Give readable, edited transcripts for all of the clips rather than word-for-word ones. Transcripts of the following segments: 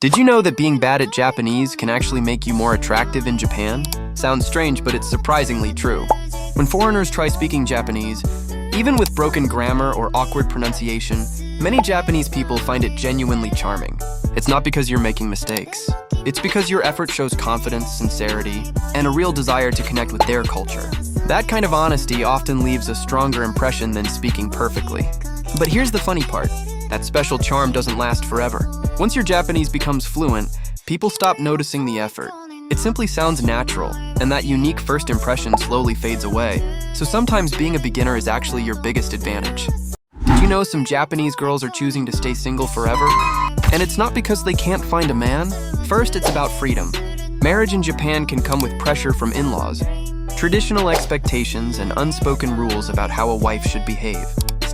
Did you know that being bad at Japanese can actually make you more attractive in Japan? Sounds strange, but it's surprisingly true. When foreigners try speaking Japanese, even with broken grammar or awkward pronunciation, many Japanese people find it genuinely charming. It's not because you're making mistakes. It's because your effort shows confidence, sincerity, and a real desire to connect with their culture. That kind of honesty often leaves a stronger impression than speaking perfectly. But here's the funny part. That special charm doesn't last forever. Once your Japanese becomes fluent, people stop noticing the effort. It simply sounds natural, and that unique first impression slowly fades away. So sometimes being a beginner is actually your biggest advantage. Did you know some Japanese girls are choosing to stay single forever? And it's not because they can't find a man. First, it's about freedom. Marriage in Japan can come with pressure from in-laws, traditional expectations, and unspoken rules about how a wife should behave.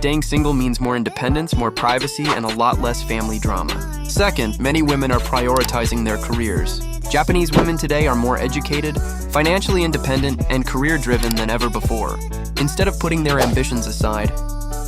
Staying single means more independence, more privacy, and a lot less family drama. Second, many women are prioritizing their careers. Japanese women today are more educated, financially independent, and career-driven than ever before. Instead of putting their ambitions aside,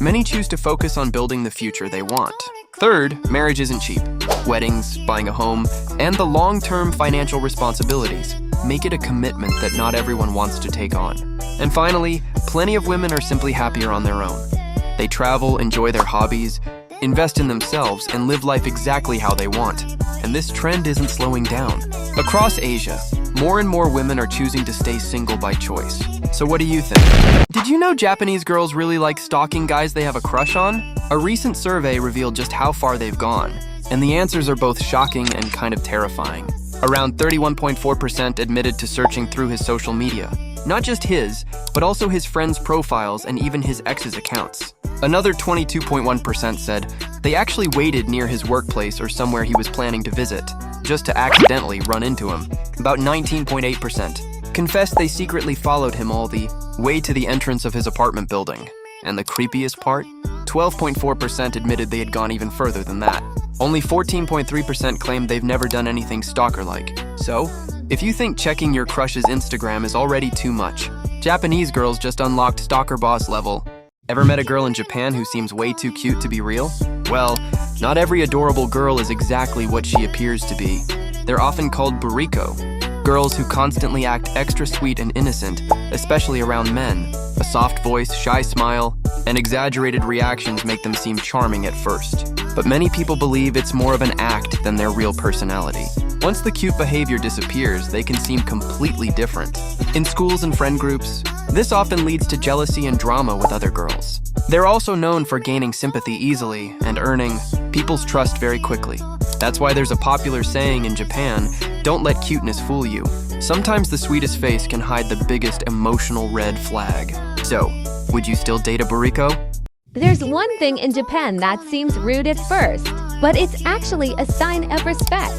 many choose to focus on building the future they want. Third, marriage isn't cheap. Weddings, buying a home, and the long-term financial responsibilities make it a commitment that not everyone wants to take on. And finally, plenty of women are simply happier on their own. They travel, enjoy their hobbies, invest in themselves, and live life exactly how they want. And this trend isn't slowing down. Across Asia, more and more women are choosing to stay single by choice. So what do you think? Did you know Japanese girls really like stalking guys they have a crush on? A recent survey revealed just how far they've gone, and the answers are both shocking and kind of terrifying. Around 31.4% admitted to searching through his social media. Not just his, but also his friends' profiles and even his ex's accounts. Another 22.1% said they actually waited near his workplace or somewhere he was planning to visit, just to accidentally run into him. About 19.8% confessed they secretly followed him all the way to the entrance of his apartment building. And the creepiest part? 12.4% admitted they had gone even further than that. Only 14.3% claimed they've never done anything stalker-like. So, if you think checking your crush's Instagram is already too much, Japanese girls just unlocked stalker boss level. Ever met a girl in Japan who seems way too cute to be real? Well, not every adorable girl is exactly what she appears to be. They're often called buriko, girls who constantly act extra sweet and innocent, especially around men. A soft voice, shy smile, and exaggerated reactions make them seem charming at first. But many people believe it's more of an act than their real personality. Once the cute behavior disappears, they can seem completely different. In schools and friend groups, this often leads to jealousy and drama with other girls. They're also known for gaining sympathy easily and earning people's trust very quickly. That's why there's a popular saying in Japan, don't let cuteness fool you. Sometimes the sweetest face can hide the biggest emotional red flag. So, would you still date a buriko? There's one thing in Japan that seems rude at first, but it's actually a sign of respect.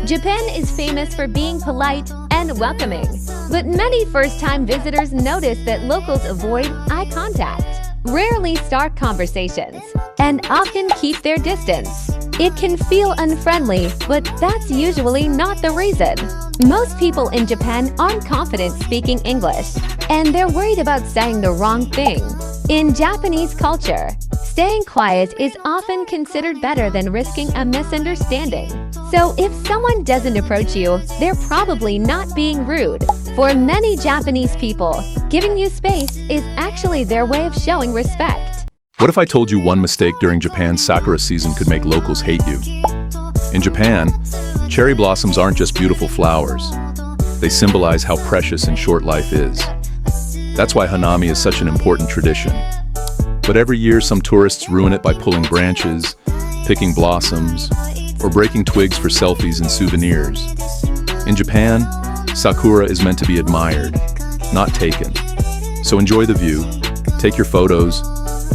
Japan is famous for being polite and welcoming, but many first-time visitors notice that locals avoid eye contact, rarely start conversations, and often keep their distance. It can feel unfriendly, but that's usually not the reason. Most people in Japan aren't confident speaking English, and they're worried about saying the wrong thing. In Japanese culture, staying quiet is often considered better than risking a misunderstanding. So if someone doesn't approach you, they're probably not being rude. For many Japanese people, giving you space is actually their way of showing respect. What if I told you one mistake during Japan's sakura season could make locals hate you? In Japan, cherry blossoms aren't just beautiful flowers. They symbolize how precious and short life is. That's why hanami is such an important tradition. But every year, some tourists ruin it by pulling branches, picking blossoms, or breaking twigs for selfies and souvenirs. In Japan, sakura is meant to be admired, not taken. So enjoy the view, take your photos,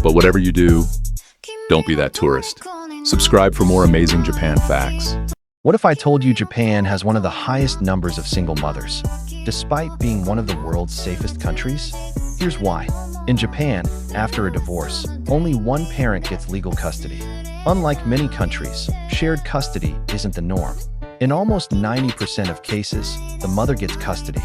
but whatever you do, don't be that tourist. Subscribe for more amazing Japan facts. What if I told you Japan has one of the highest numbers of single mothers, despite being one of the world's safest countries? Here's why. In Japan, after a divorce, only one parent gets legal custody. Unlike many countries, shared custody isn't the norm. In almost 90% of cases, the mother gets custody,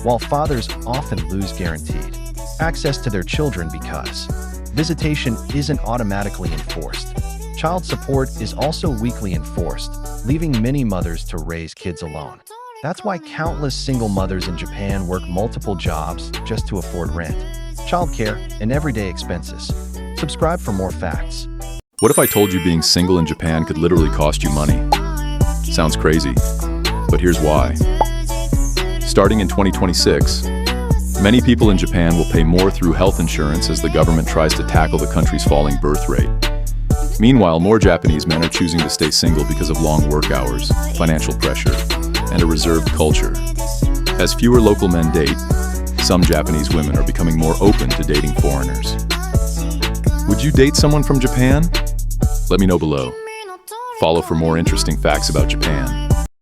while fathers often lose guaranteed access to their children because visitation isn't automatically enforced. Child support is also weakly enforced, leaving many mothers to raise kids alone. That's why countless single mothers in Japan work multiple jobs just to afford rent, childcare, and everyday expenses. Subscribe for more facts. What if I told you being single in Japan could literally cost you money? Sounds crazy, but here's why. Starting in 2026, many people in Japan will pay more through health insurance as the government tries to tackle the country's falling birth rate. Meanwhile, more Japanese men are choosing to stay single because of long work hours, financial pressure, and a reserved culture. As fewer local men date, some Japanese women are becoming more open to dating foreigners. Would you date someone from Japan? Let me know below. Follow for more interesting facts about Japan.